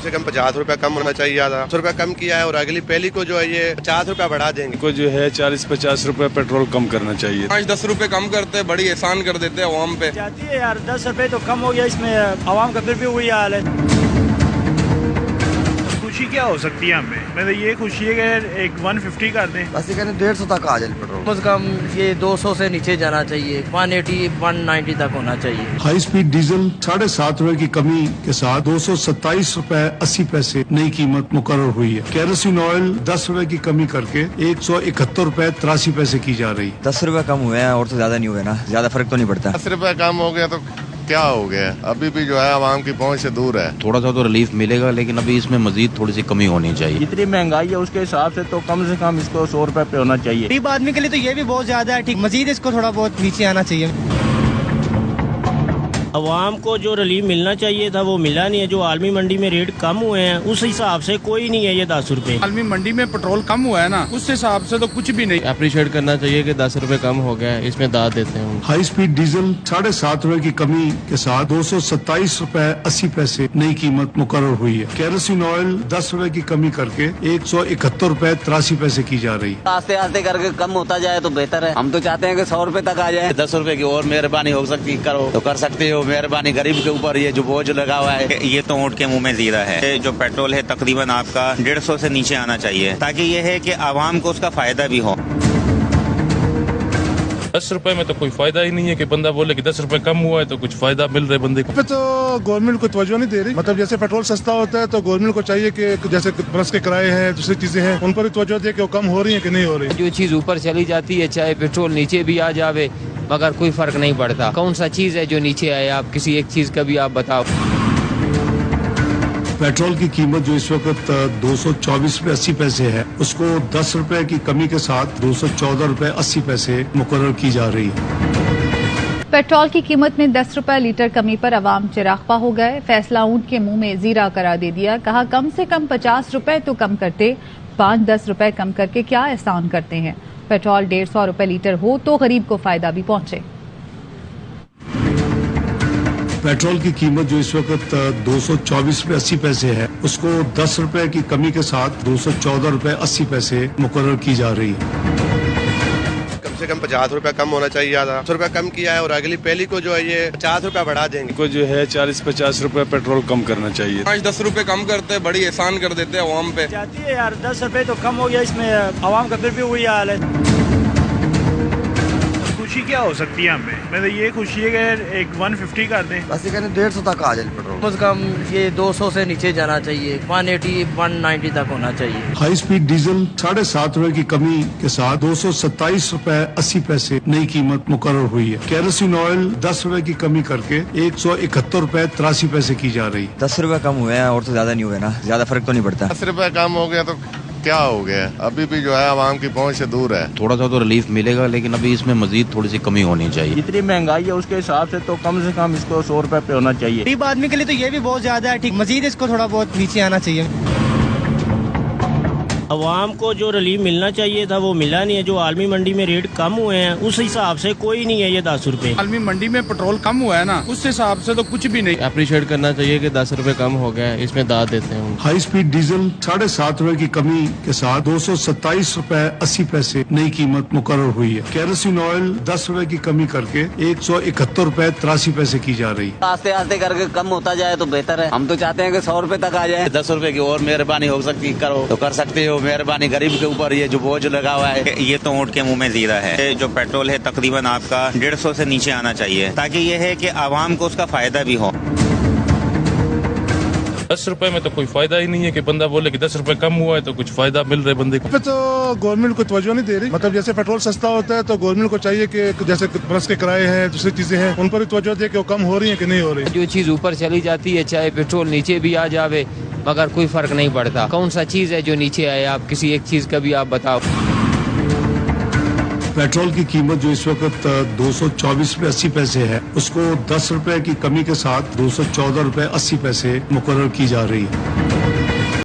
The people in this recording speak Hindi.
से कम 50 रुपया कम होना चाहिए, आधा 10 रुपया कम किया है और अगली पहली को जो है ये 50 रुपया बढ़ा देंगे। को जो है 40-50 रुपए पेट्रोल कम करना चाहिए। 5-10 रुपए कम करते बड़ी एहसान कर देते हैं आवाम पे। जाती है यार 10 रुपए तो कम हो गया, इसमें आवाम का फिर भी वही हाल है। खुशी क्या हो सकती है हमें? मैं तो ये खुशी है कि एक 150 कर दें। बस ये कहते 150 तक आ जाए पेट्रोल, कम से कम ये 200 से नीचे जाना चाहिए, 180-190 तक होना चाहिए। हाई स्पीड डीजल 7.5 रुपए की कमी के साथ 227 रुपए 80 पैसे नई कीमत मुकर्रर हुई है। केरोसिन ऑयल 10 रुपए की कमी करके 171 रुपए 83 पैसे की जा रही। 10 रुपए कम हुए हैं और तो ज्यादा नहीं हुए ना, ज्यादा फर्क तो नहीं पड़ता। 10 रुपया कम हो गया तो क्या हो गया, अभी भी जो है आवाम की पहुंच से दूर है। थोड़ा सा तो रिलीफ मिलेगा, लेकिन अभी इसमें मजीद थोड़ी सी कमी होनी चाहिए। जितनी महंगाई है उसके हिसाब से तो कम से कम इसको 100 रुपए पे होना चाहिए। गरीब आदमी के लिए तो ये भी बहुत ज्यादा है, ठीक, मजीद इसको थोड़ा बहुत नीचे आना चाहिए। अवाम को जो रिलीफ मिलना चाहिए था वो मिला नहीं है। जो आलमी मंडी में रेट कम हुए हैं उस हिसाब से कोई नहीं है ये 10 रुपए। आलमी मंडी में पेट्रोल कम हुआ है ना, उस हिसाब से तो कुछ भी नहीं। अप्रिशिएट करना चाहिए कि 10 रुपए कम हो गया है, इसमें दाद देते हैं। हाई स्पीड डीजल 7.5 रुपए की कमी के साथ 227 रुपए 80 पैसे नई कीमत मुकर्रर हुई है। केरोसिन ऑयल 10 रुपए की कमी करके 171 रुपए 83 पैसे की जा रही। आस्ते आस्ते करके कम होता जाए तो बेहतर है। हम तो चाहते हैं कि 100 रुपए तक आ जाए। 10 रुपए की और मेहरबानी हो सकती करो तो कर सकते हो। मेहरबानी गरीब के ऊपर ये जो बोझ लगा हुआ है ये तो ऊँट के मुंह में जीरा है। जो पेट्रोल है तकरीबन आपका 150 से नीचे आना चाहिए, ताकि ये है कि आवाम को उसका फायदा भी हो। 10 रुपए में तो कोई फायदा ही नहीं है कि बंदा बोले कि 10 रुपए कम हुआ है तो कुछ फायदा मिल रहा है बंदे को। तो गवर्नमेंट को तवज्जो नहीं दे रही। मतलब जैसे पेट्रोल सस्ता होता है तो गवर्नमेंट को चाहिए कि जैसे बस के किराए हैं, दूसरी चीजें हैं, उन पर भी तवज्जो दे कि वो कम हो रही है कि नहीं हो रही। जो चीज ऊपर चली जाती है, चाहे पेट्रोल नीचे भी आ जावे, मगर कोई फर्क नहीं पड़ता। कौन सा चीज है जो नीचे आए? आप किसी एक चीज का भी आप बताओ। पेट्रोल की कीमत जो इस वक्त 224 रुपए 80 पैसे है, उसको 10 रुपए की कमी के साथ 214 रुपए 80 पैसे मुकर्रर की जा रही है। पेट्रोल की कीमत में 10 रुपए लीटर कमी पर अवाम चिरागपा हो गए। फैसला ऊंट के मुंह में जीरा करार दे दिया। कहा कम से कम 50 रुपए तो कम करते, 5-10 रुपए कम करके क्या एहसान करते हैं। पेट्रोल 150 रुपए लीटर हो तो गरीब को फायदा भी पहुंचे। पेट्रोल की कीमत जो इस वक्त 224 रुपए 80 पैसे है, उसको 10 रुपए की कमी के साथ 214 रुपए 80 पैसे मुकर्रर की जा रही है। कम से कम 50 रुपया कम होना चाहिए, आधा 10 रुपया कम किया है और अगली पहली को जो है ये 50 रुपया बढ़ा देंगे। को जो है 40-50 रुपए पेट्रोल कम करना चाहिए। 5-10 रुपए कम करते बड़ी एहसान कर देते हैं आवाम पे। जाती है यार 10 रुपए तो कम हो गया, इसमें आवाम का फिर भी वही हाल है। खुशी क्या हो सकती है हमें? मैं तो ये खुशी है कि एक 150 कर दें। बस ये कहते 150 तक आ जाए पेट्रोल, कम से कम ये 200 से नीचे जाना चाहिए, 180-190 तक होना चाहिए। हाई स्पीड डीजल 7.5 रुपए की कमी के साथ 227 रुपए 80 पैसे नई कीमत मुकर्रर हुई है। केरोसिन ऑयल 10 रुपए की कमी करके 171 रुपए 83 पैसे की जा रही। 10 रुपए कम हुए हैं और तो ज्यादा नहीं हुए ना, ज्यादा फर्क तो नहीं पड़ता। 10 रुपया कम हो गया तो क्या हो गया, अभी भी जो है आवाम की पहुंच से दूर है। थोड़ा सा तो रिलीफ मिलेगा, लेकिन अभी इसमें मजीद थोड़ी सी कमी होनी चाहिए। जितनी महंगाई है उसके हिसाब से तो कम से कम इसको 100 रुपए पे होना चाहिए। गरीब आदमी के लिए तो ये भी बहुत ज्यादा है, ठीक, मजीद इसको थोड़ा बहुत नीचे आना चाहिए। अवाम को जो रिलीफ मिलना चाहिए था वो मिला नहीं है। जो आलमी मंडी में रेट कम हुए हैं उस हिसाब से कोई नहीं है ये 10 रुपए। आलमी मंडी में पेट्रोल कम हुआ है ना, उस हिसाब से तो कुछ भी नहीं। अप्रिशिएट करना चाहिए कि 10 रुपए कम हो गया है, इसमें दाद देते हैं। हाई स्पीड डीजल 7.5 रुपए की कमी के साथ 227 रुपए 80 पैसे नई कीमत मुकर्रर हुई है। केरोसिन ऑयल 10 रुपए की कमी करके 171 रुपए 83 पैसे की जा रही। आस्ते आस्ते करके कम होता जाए तो बेहतर है। हम तो चाहते हैं कि 100 रुपए तक आ जाए। 10 रुपए की और मेहरबानी हो सकती करो तो कर सकते हो। मेहरबानी गरीब के ऊपर ये जो बोझ लगा हुआ है ये तो ऊँट के मुंह में जीरा है। जो पेट्रोल है तकरीबन आपका 150 से नीचे आना चाहिए, ताकि ये है कि आवाम को उसका फायदा भी हो। 10 रुपए में तो कोई फायदा ही नहीं है कि बंदा बोले कि 10 रुपए कम हुआ है तो कुछ फायदा मिल रहा है बंदे को। तो गवर्नमेंट को तवज्जो नहीं दे रही। मतलब जैसे पेट्रोल सस्ता होता है तो गवर्नमेंट को चाहिए कि जैसे बस के किराए हैं, दूसरी चीजें हैं, उन पर भी तवज्जो दे कि वो कम हो रही है कि नहीं हो रही। जो चीज ऊपर चली जाती है, चाहे पेट्रोल नीचे भी आ जावे, मगर कोई फर्क नहीं पड़ता। कौन सा चीज है जो नीचे आए? आप किसी एक चीज का भी आप बताओ। पेट्रोल की कीमत जो इस वक्त 224 रुपए 80 पैसे है, उसको 10 रुपए की कमी के साथ 214 रुपए 80 पैसे मुकर्रर की जा रही है।